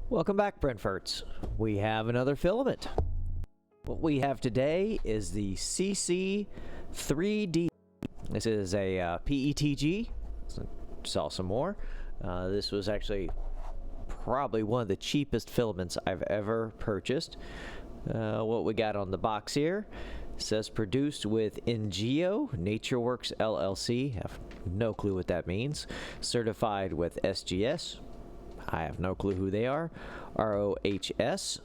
Welcome back, Brentfords. We have another filament. What we have today is the CC3D. This is a PETG. Saw some more. This was actually probably one of the cheapest filaments I've ever purchased. What we got on the box here says produced with Intial NatureWorks LLC. Have no clue what that means. Certified with SGS. I have no clue who they are. ROHS.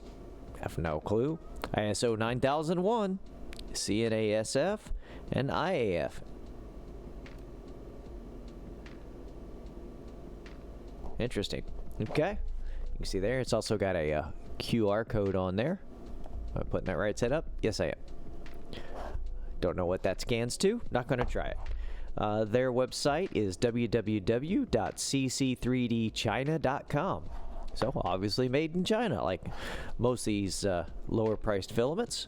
Have no clue. ISO 9001. CNASF and IAF. Interesting. Okay. You can see there, it's also got a QR code on there. Am I putting that right side up? Yes, I am. Don't know what that scans to. Not going to try it. Their website is www.cc3dchina.com. So, obviously made in China, like most of these lower priced filaments.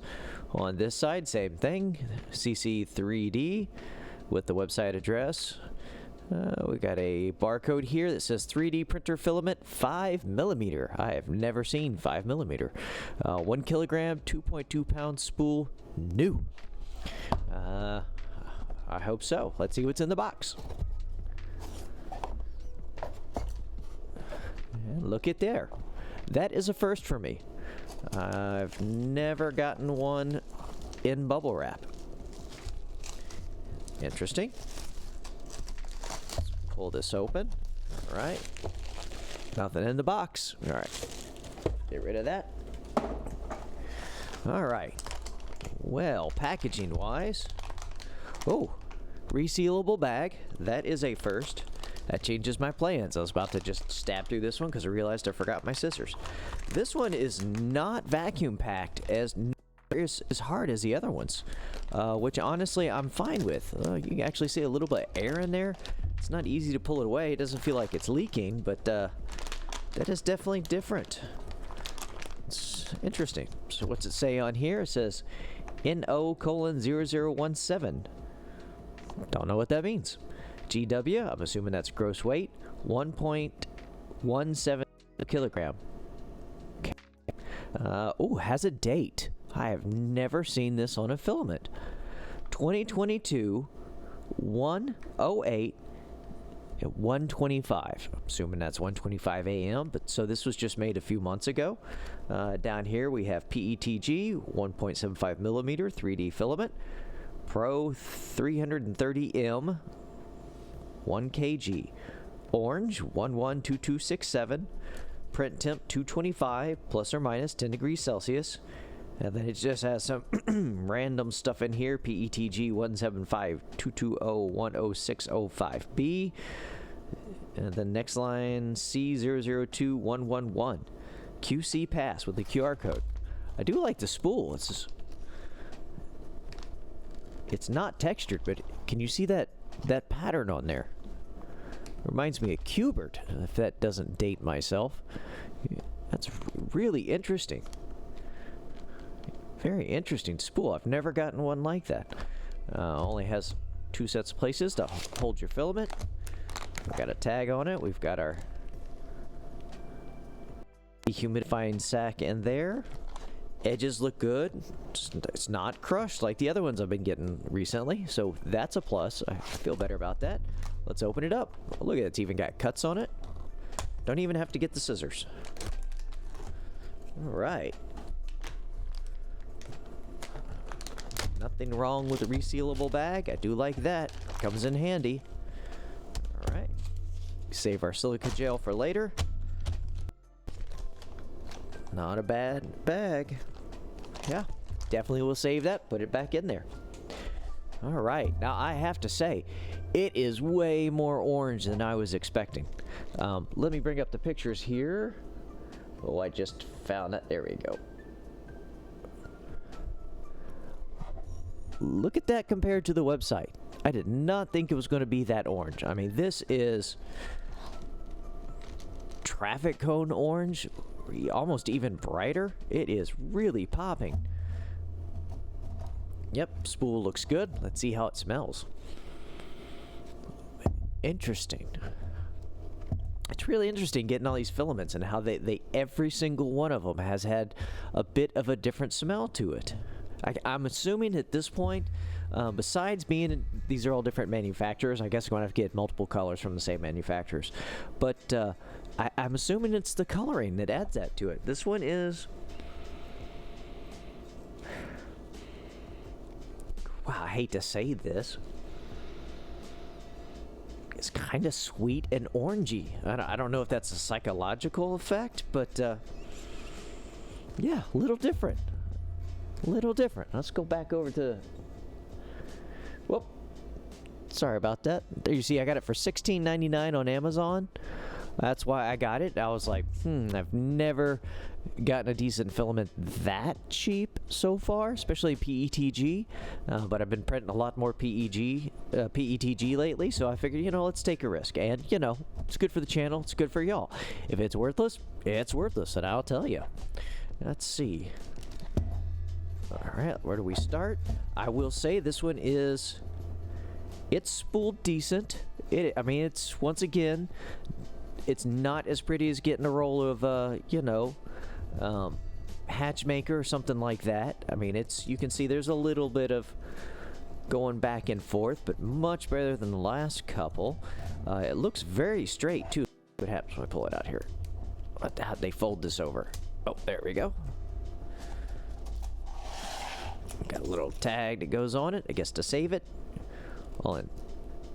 On this side, same thing. CC3D with the website address. We got a barcode here that says 3D printer filament 5mm. I have never seen 5mm. 1 kilogram, 2.2 pound spool, new. I hope so. Let's see what's in the box. And look at there. That is a first for me. I've never gotten one in bubble wrap. Interesting. Pull this open. All right. Nothing in the box. All right. Get rid of that. All right. Well, packaging wise. Oh, resealable bag. That is a first. That changes my plans. I was about to just stab through this one because I realized I forgot my scissors. This one is not vacuum packed as hard as the other ones, which honestly I'm fine with. You can actually see a little bit of air in there. It's not easy to pull it away. It doesn't feel like it's leaking, but that is definitely different. It's interesting. So what's it say on here? It says NO:0017. Don't know what that means. GW, I'm assuming that's gross weight, 1.17 kilogram. Okay. Oh, has a date. I have never seen this on a filament. 2022, 108 at 125. I'm assuming that's 125 a.m., but so this was just made a few months ago. Down here we have PETG, 1.75 millimeter 3D filament. Pro 330M, 1 kg. Orange 112267. Print temp 225 plus or minus 10 degrees Celsius. And then it just has some random stuff in here. PETG 17522010605B. And the next line C002111. QC pass with the QR code. I do like the spool. It's not textured, but can you see that pattern on there? Reminds me of Cubert, if that doesn't date myself. That's really interesting. Very interesting spool. I've never gotten one like that. Only has 2 sets of places to hold your filament. We've got a tag on it. We've got our dehumidifying sack in there. Edges look good. It's not crushed like the other ones I've been getting recently, so that's a plus. I feel better about that. Let's open it up. Oh, look at it. It's even got cuts on it. Don't even have to get the scissors. All right. Nothing wrong with a resealable bag. I do like that. Comes in handy. All right. Save our silica gel for later. Not a bad bag. Yeah, definitely will save that. Put it back in there. All right. Now, I have to say, it is way more orange than I was expecting. Let me bring up the pictures here. Oh, I just found it. There we go. Look at that compared to the website. I did not think it was going to be that orange. I mean, this is traffic cone orange, almost even brighter. It is really popping. Yep, spool looks good. Let's see how it smells. Interesting. it's really interesting getting all these filaments and how they every single one of them has had a bit of a different smell to it. I'm assuming at this point, besides being these are all different manufacturers, I guess I'm going to have to get multiple colors from the same manufacturers. But I'm assuming it's the coloring that adds that to it. This one is... Wow, I hate to say this. It's kind of sweet and orangey. I don't know if that's a psychological effect, but yeah, a little different. A little different. Let's go back over to... Whoop. Sorry about that. There you see, I got it for $16.99 on Amazon. That's why I got it. I was like, I've never gotten a decent filament that cheap so far, especially PETG. But I've been printing a lot more PETG lately, so I figured, you know, let's take a risk. And, you know, it's good for the channel. It's good for y'all. If it's worthless, it's worthless, and I'll tell you. Let's see. All right, where do we start? I will say this one is... It's spooled decent. I mean, it's, once again... It's not as pretty as getting a roll of, you know, Hatchmaker or something like that. I mean, it's, you can see there's a little bit of going back and forth, but much better than the last couple. It looks very straight, too. What happens when I pull it out here? How'd they fold this over? Oh, there we go. Got a little tag that goes on it, I guess, to save it. All in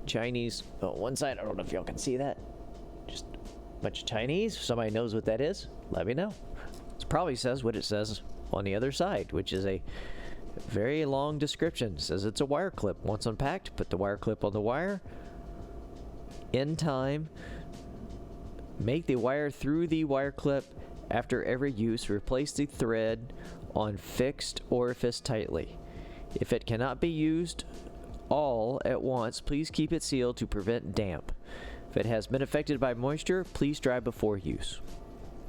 Chinese. Oh, one side, I don't know if y'all can see that. Just a bunch of Chinese. If somebody knows what that is, let me know. It probably says what it says on the other side, which is a very long description. It says it's a wire clip. Once unpacked, put the wire clip on the wire. In time, make the wire through the wire clip. After every use, replace the thread on fixed orifice tightly. If it cannot be used all at once, please keep it sealed to prevent damp. If it has been affected by moisture, please dry before use.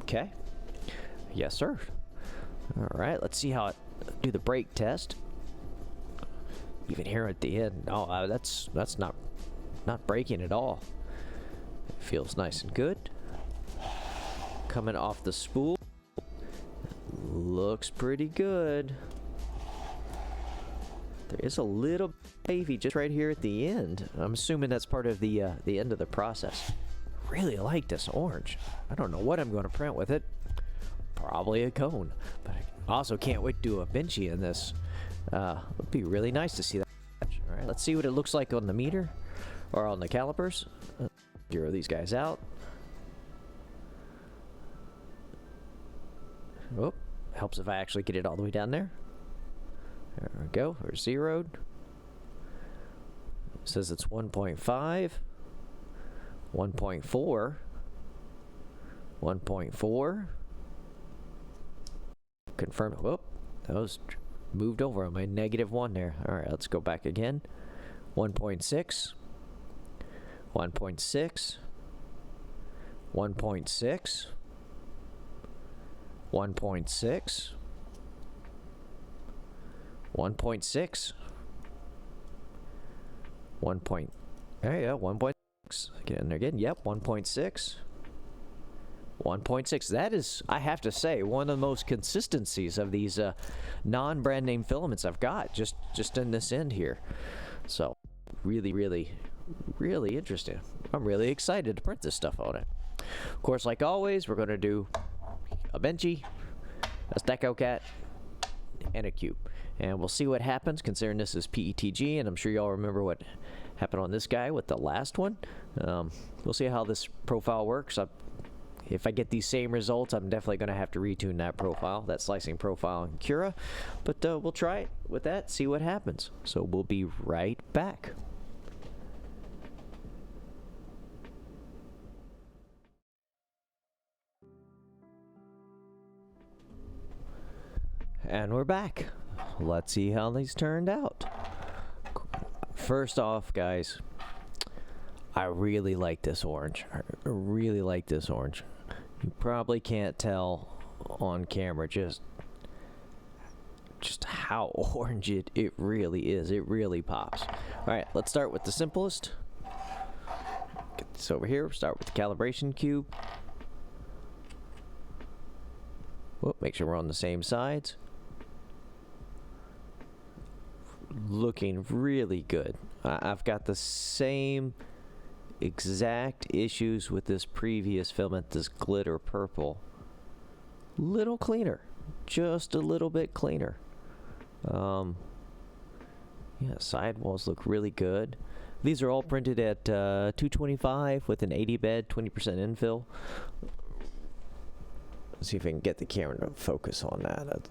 Okay? Yes, sir. All right, let's see how it do the break test. Even here at the end, oh, that's not breaking at all. It feels nice and good. Coming off the spool, looks pretty good. There is a little wavy just right here at the end. I'm assuming that's part of the end of the process. Really like this orange. I don't know what I'm going to print with it. Probably a cone. But I also can't wait to do a benchy in this. It'd be really nice to see that. All right, let's see what it looks like on the meter or on the calipers. Zero these guys out. Oh, helps if I actually get it all the way down there. There we go. We're zeroed. It says it's 1.5, 1.4, 1.4. Confirm. Whoop. That was moved over on my -1 there. All right, let's go back again. 1.6, 1.6, 1.6, 1.6. 1.6. 1. There you go. 1.6. Get in there again. Yep. 1.6. 1.6. That is, I have to say, one of the most consistencies of these non-brand name filaments I've got just in this end here. So, really, really, really interesting. I'm really excited to print this stuff on it. Of course, like always, we're going to do a benchy, a Stecco Cat, and a cube. And we'll see what happens, considering this is PETG, and I'm sure y'all remember what happened on this guy with the last one. We'll see how this profile works. If I get these same results, I'm definitely going to have to retune that profile, that slicing profile in Cura. But we'll try it with that, see what happens. So we'll be right back. And we're back. Let's see how these turned out. First off, guys, I really like this orange. I really like this orange. You probably can't tell on camera just how orange it really is. It really pops. All right, let's start with the simplest. get this over here. Start with the calibration cube. Whoop, make sure we're on the same sides. Looking really good. I've got the same exact issues with this previous filament, this glitter purple. Little cleaner, just a little bit cleaner. Yeah, sidewalls look really good. These are all printed at 225 with an 80 bed, 20% infill. Let's see if I can get the camera to focus on that.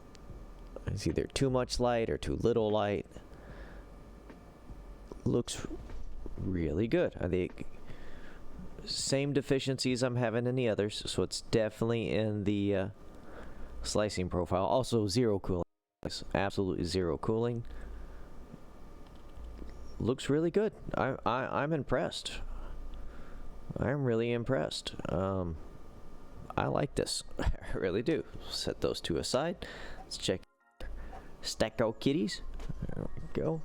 It's either too much light or too little light. Looks really good. I think same deficiencies I'm having in the others, so it's definitely in the slicing profile. Also zero cooling, absolutely zero cooling. Looks really good. I'm impressed. I'm really impressed. I like this. I really do. Set those two aside. Let's check Stacko kitties. There we go.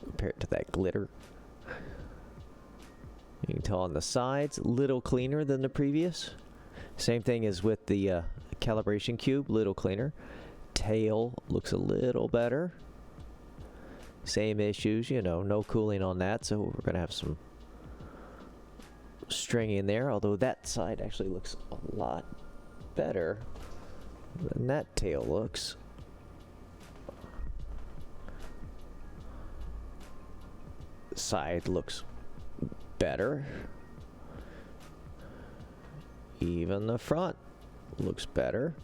Compare it to that glitter. You can tell on the sides, little cleaner than the previous. Same thing as with the calibration cube, little cleaner. Tail looks a little better. Same issues, you know, no cooling on that, so we're gonna have some string in there, although that side actually looks a lot better than that tail looks. Side looks better. Even the front looks better.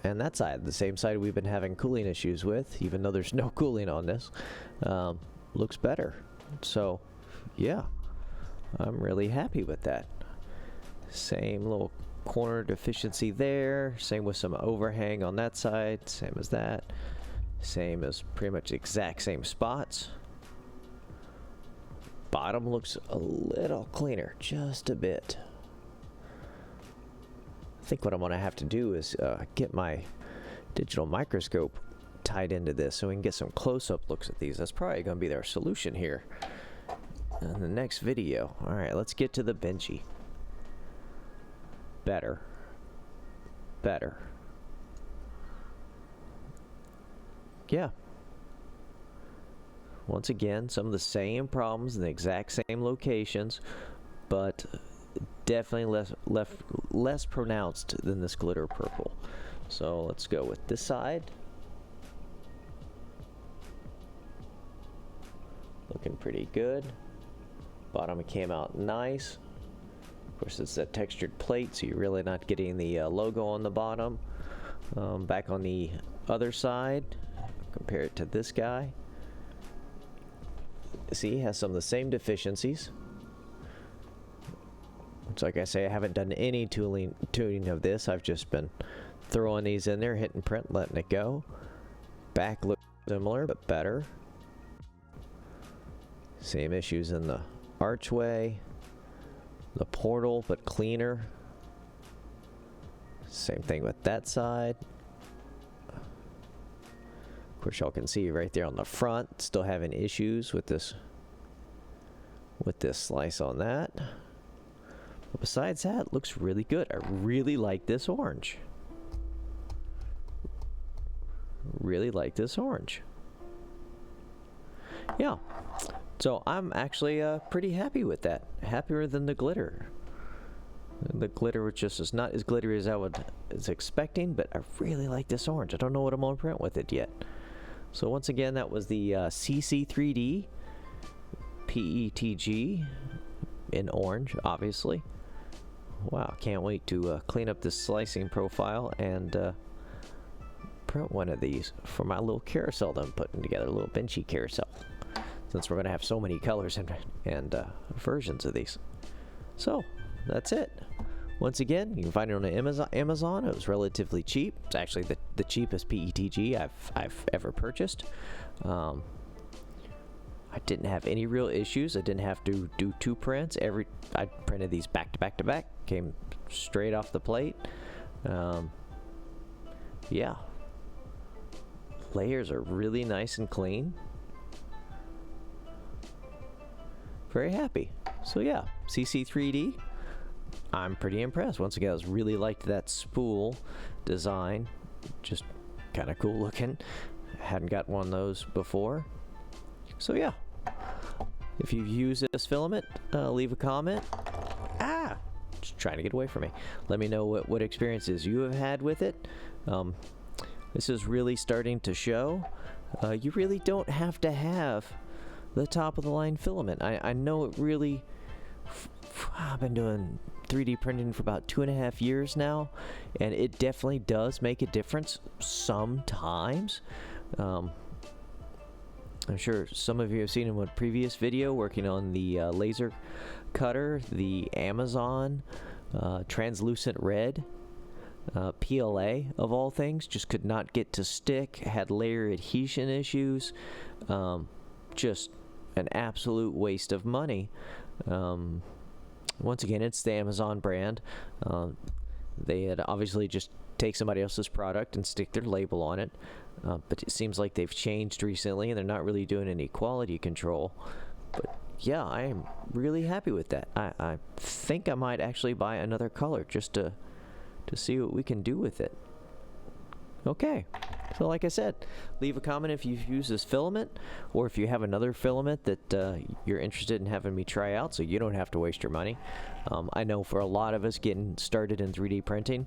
And that side, the same side we've been having cooling issues with, even though there's no cooling on this, looks better. So, yeah, I'm really happy with that. Same little corner deficiency there. Same with some overhang on that side. Same as that. Same as pretty much exact same spots. Bottom looks a little cleaner, just a bit. I think what I'm going to have to do is get my digital microscope tied into this so we can get some close-up looks at these. That's probably going to be our solution here in the next video. Alright, let's get to the benchy. Better. Better. Yeah. Once again, some of the same problems in the exact same locations, but definitely less pronounced than this glitter purple. So let's go with this side. Looking pretty good. Bottom came out nice. Of course, it's a textured plate, so you're really not getting the logo on the bottom. Back on the other side, compare it to this guy. See, it has some of the same deficiencies. So like I say, I haven't done any tuning of this. I've just been throwing these in there, hitting print, letting it go. Back looks similar, but better. Same issues in the archway. The portal, but cleaner. Same thing with that side. Of course, y'all can see right there on the front, still having issues with this slice on that. But besides that, it looks really good. I really like this orange. Really like this orange. Yeah. So I'm actually pretty happy with that. Happier than the glitter. The glitter was just is not as glittery as I was expecting, but I really like this orange. I don't know what I'm gonna print with it yet. So once again, that was the CC3D PETG in orange, obviously. Wow, can't wait to clean up this slicing profile and print one of these for my little carousel that I'm putting together, a little benchy carousel, since we're going to have so many colors and versions of these. So, that's it. Once again, you can find it on Amazon. It was relatively cheap. It's actually the cheapest PETG I've ever purchased. I didn't have any real issues. I didn't have to do two prints. I printed these back to back to back. Came straight off the plate. Yeah. Layers are really nice and clean. very happy. So yeah, CC3D, I'm pretty impressed. Once again, I really liked that spool design, just kind of cool looking. Hadn't got one of those before. So yeah, if you've used this filament, leave a comment. Just trying to get away from me. Let me know what experiences you have had with it. This is really starting to show. You really don't have to have the top of the line filament. I know it really... I've been doing 3D printing for about 2.5 years now, and it definitely does make a difference sometimes. I'm sure some of you have seen in one previous video working on the laser cutter, the Amazon translucent red PLA of all things, just could not get to stick, had layer adhesion issues, just an absolute waste of money. Once again, it's the Amazon brand. They had obviously just take somebody else's product and stick their label on it, but it seems like they've changed recently and they're not really doing any quality control. But yeah, I am really happy with that. I think I might actually buy another color just to see what we can do with it. Okay, so like I said, leave a comment if you've used this filament, or if you have another filament that you're interested in having me try out, so you don't have to waste your money. I know for a lot of us getting started in 3D printing,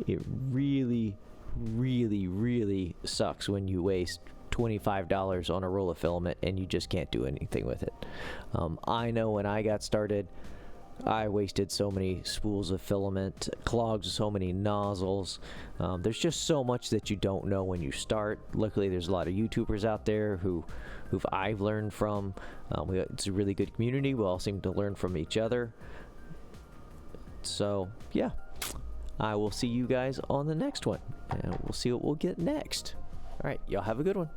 it really, really, really sucks when you waste $25 on a roll of filament and you just can't do anything with it. I know when I got started, I wasted so many spools of filament, clogged so many nozzles. There's just so much that you don't know when you start. Luckily, there's a lot of YouTubers out there who've I've learned from. It's a really good community. We all seem to learn from each other. So, yeah. I will see you guys on the next one, and we'll see what we'll get next. All right, y'all have a good one.